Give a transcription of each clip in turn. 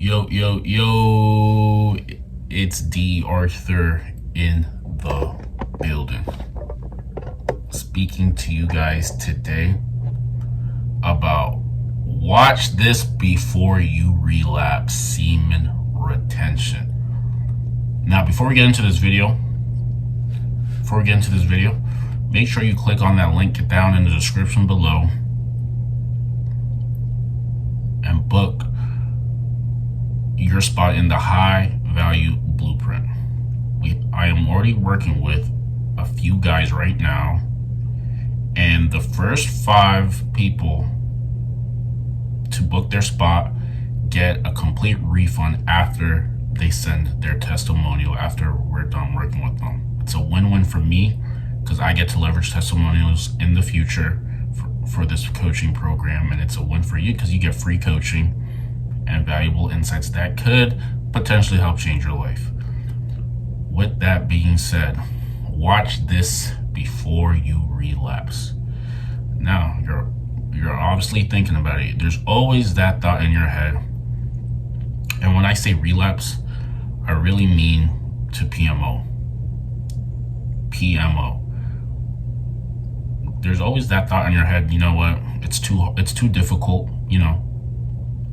Yo, it's D.Arthur in the building. Speaking to you guys today about watch this before you relapse semen retention. Now, before we get into this video, make sure you click on that link down in the description below and book your spot in the high value blueprint. I am already working with a few guys right now, and the first 5 people to book their spot get a complete refund after they send their testimonial after we're done working with them. It's a win-win for me because I get to leverage testimonials in the future for this coaching program, and it's a win for you because you get free coaching and valuable insights that could potentially help change your life. With that being said, watch this before you relapse. Now, you're obviously thinking about it. There's always that thought in your head. And when I say relapse, I really mean to PMO. There's always that thought in your head, you know what? It's too difficult,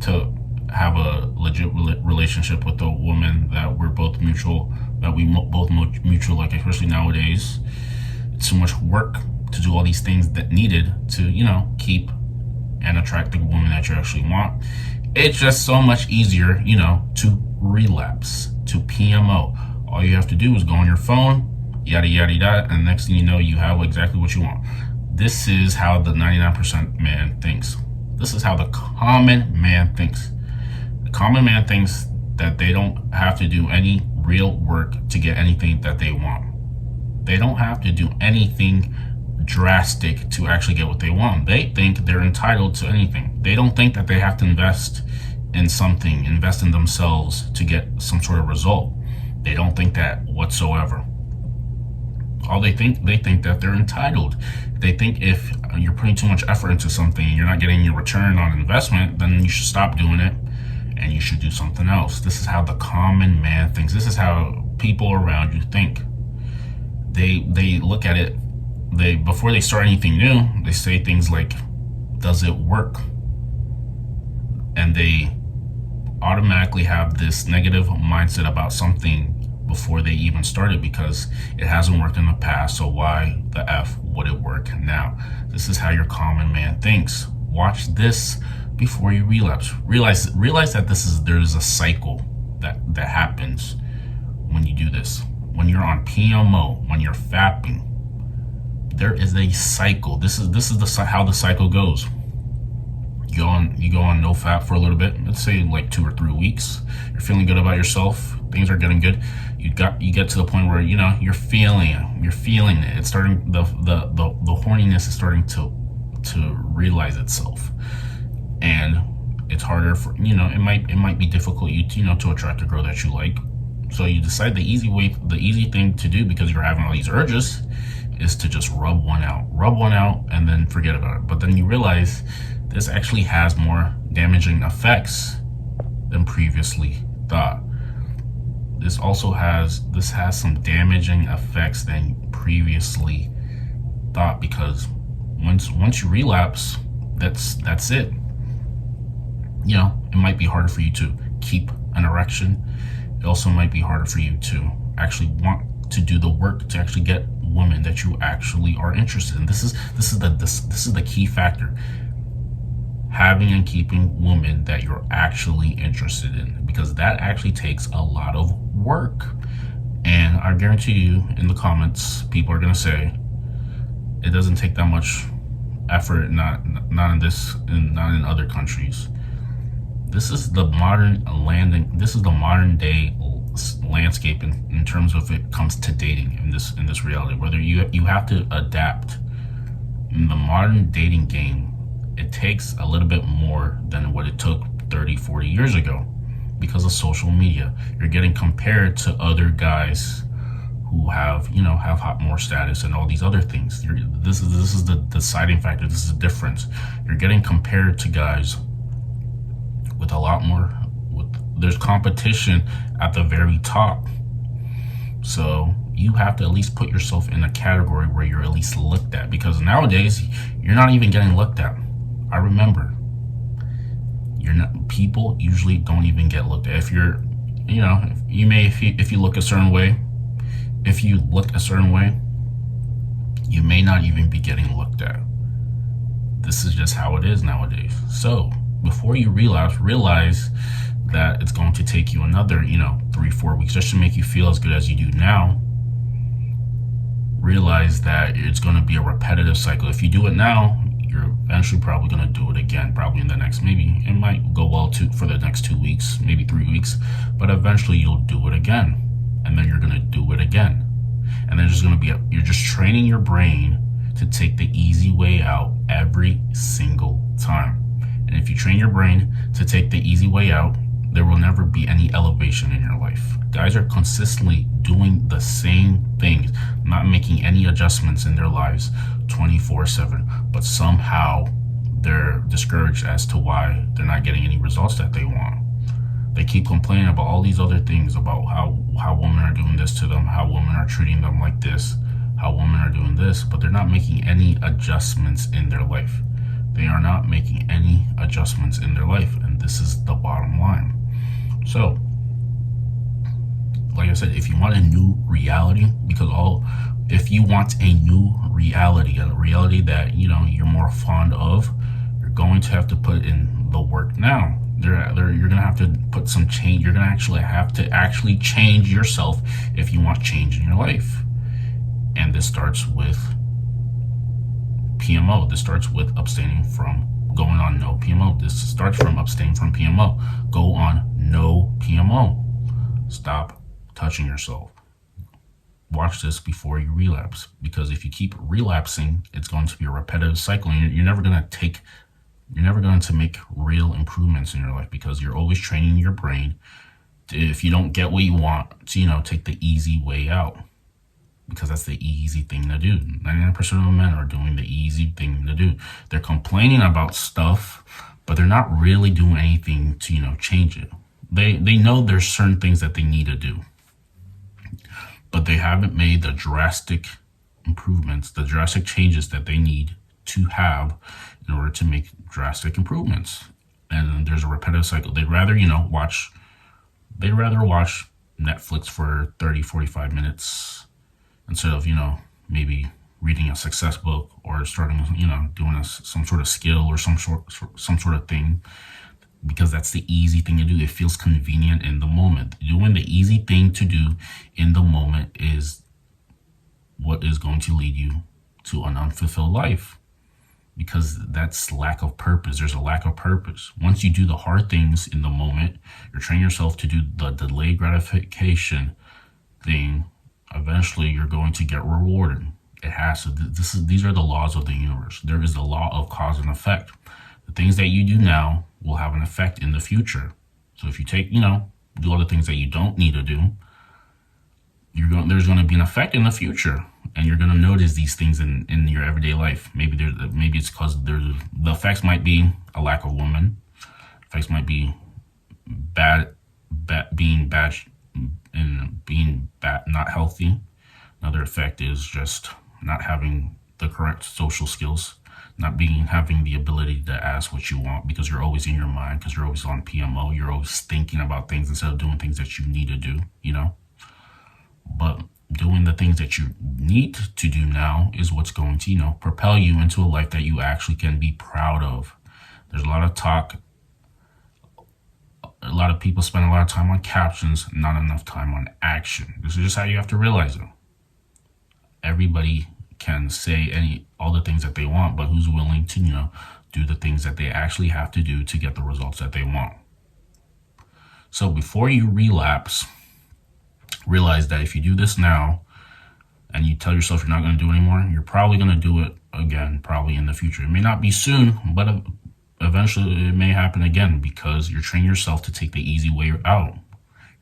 to have a legit relationship with a woman that we both mutual like, especially nowadays. It's too much work to do all these things that needed to, keep and attract the woman that you actually want. It's just so much easier, to relapse, to PMO. All you have to do is go on your phone, yada, yada, yada, and next thing you know, you have exactly what you want. This is how the 99% man thinks. This is how the common man thinks. The common man thinks that they don't have to do any real work to get anything that they want. They don't have to do anything drastic to actually get what they want. They think they're entitled to anything. They don't think that they have to invest in something, invest in themselves to get some sort of result. They don't think that whatsoever. They think that they're entitled. They think if you're putting too much effort into something and you're not getting your return on investment, then you should stop doing it and you should do something else. This is how the common man thinks. This is how people around you think. They look at it, before they start anything new, they say things like, does it work? And they automatically have this negative mindset about something before they even started because it hasn't worked in the past, so why the F would it work now? This is how your common man thinks. Watch this before you relapse. Realize that there is a cycle that happens when you do this. When you're on PMO, when you're fapping, there is a cycle. This is how the cycle goes. You go on no fap for a little bit. Let's say like 2 or 3 weeks. You're feeling good about yourself. Things are getting good. You get to the point where you're feeling it. It's starting the horniness is starting to realize itself, and it's harder for it might be difficult to attract a girl that you like. So you decide the easy thing to do because you're having all these urges is to just rub one out and then forget about it. But then you realize this actually has more damaging effects than previously thought. This has some damaging effects than previously thought, because once you relapse, that's it. It might be harder for you to keep an erection. It also might be harder for you to actually want to do the work to actually get women that you actually are interested in. This is the key factor. Having and keeping women that you're actually interested in, because that actually takes a lot of work. And I guarantee you, in the comments, people are gonna say it doesn't take that much effort. Not in this, and not in other countries. This is the modern day landscape in terms of it comes to dating in this reality. Whether you have to adapt in the modern dating game. It takes a little bit more than what it took 30, 40 years ago because of social media. You're getting compared to other guys who have more status and all these other things. This is the deciding factor. This is the difference. You're getting compared to guys with a lot more, with there's competition at the very top. So you have to at least put yourself in a category where you're at least looked at, because nowadays you're not even getting looked at. I remember, you're not, people usually don't even get looked at. If you're, if you look a certain way, you may not even be getting looked at. This is just how it is nowadays. So before you realize that it's going to take you another, 3-4 weeks just to make you feel as good as you do now. Realize that it's going to be a repetitive cycle. If you do it now, you're eventually probably going to do it again, probably in the next, maybe it might go well for the next 2 weeks, maybe 3 weeks, but eventually you'll do it again, and then you're going to do it again. And there's just going to be you're just training your brain to take the easy way out every single time. And if you train your brain to take the easy way out, there will never be any elevation in your life. Guys are consistently doing the same things, not making any adjustments in their lives 24/7, but somehow they're discouraged as to why they're not getting any results that they want. They keep complaining about all these other things, about how women are doing this to them, how women are treating them like this, how women are doing this, but they're not making any adjustments in their life. They are not making any adjustments in their life, and this is the bottom line. So, like I said, if you want a new reality, if you want a new reality, a reality that you're more fond of, you're going to have to put in the work now. You're going to have to put some change. You're going to have to change yourself if you want change in your life. And this starts with PMO. This starts with abstaining from going on no PMO. This starts from abstain from PMO. Go on no PMO. Stop touching yourself. Watch this before you relapse, because if you keep relapsing, it's going to be a repetitive cycle, and you're never going to make real improvements in your life, because you're always training your brain to, if you don't get what you want, to take the easy way out, because that's the easy thing to do. 99% of men are doing the easy thing to do. They're complaining about stuff, but they're not really doing anything to change it. They know there's certain things that they need to do, but they haven't made the drastic improvements, the drastic changes that they need to have in order to make drastic improvements. And there's a repetitive cycle. They'd rather watch Netflix for 30-45 minutes instead of maybe reading a success book, or starting doing some sort of skill or some sort of thing, because that's the easy thing to do. It feels convenient in the moment. Doing the easy thing to do in the moment is what is going to lead you to an unfulfilled life, because that's lack of purpose. There's a lack of purpose. Once you do the hard things in the moment, you're training yourself to do the delayed gratification thing. Eventually, you're going to get rewarded. It has to. These are the laws of the universe. There is the law of cause and effect. The things that you do now will have an effect in the future. So if you do all the things that you don't need to do, there's going to be an effect in the future, and you're going to notice these things in your everyday life. Maybe it's because the effects might be a lack of women. Effects might be being not healthy. Another effect is just not having the correct social skills, not having the ability to ask what you want, because you're always in your mind, because you're always on PMO. You're always thinking about things instead of doing things that you need to do, But doing the things that you need to do now is what's going to, propel you into a life that you actually can be proud of. There's a lot of talk. A lot of people spend a lot of time on captions, not enough time on action. This is just how you have to realize it. Everybody can say all the things that they want, but who's willing to, do the things that they actually have to do to get the results that they want? So before you relapse, realize that if you do this now and you tell yourself you're not going to do it anymore, you're probably going to do it again, probably in the future. It may not be soon, but eventually it may happen again, because you're training yourself to take the easy way out.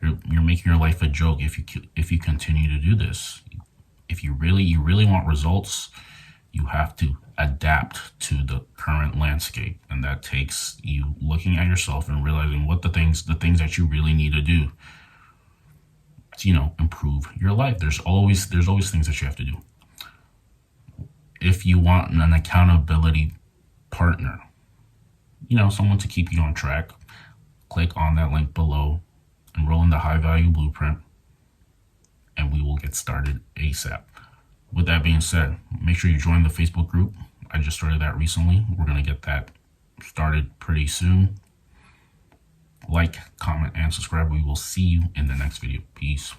You're making your life a joke if you continue to do this. If you really want results, You have to adapt to the current landscape, and that takes you looking at yourself and realizing what the things that you really need to do to, improve your life. There's always things that you have to do. If you want an accountability partner, someone to keep you on track, click on that link below, enroll in the High Value Blueprint, and we will get started ASAP. With that being said, make sure you join the Facebook group. I just started that recently. We're going to get that started pretty soon. Like, comment, and subscribe. We will see you in the next video. Peace.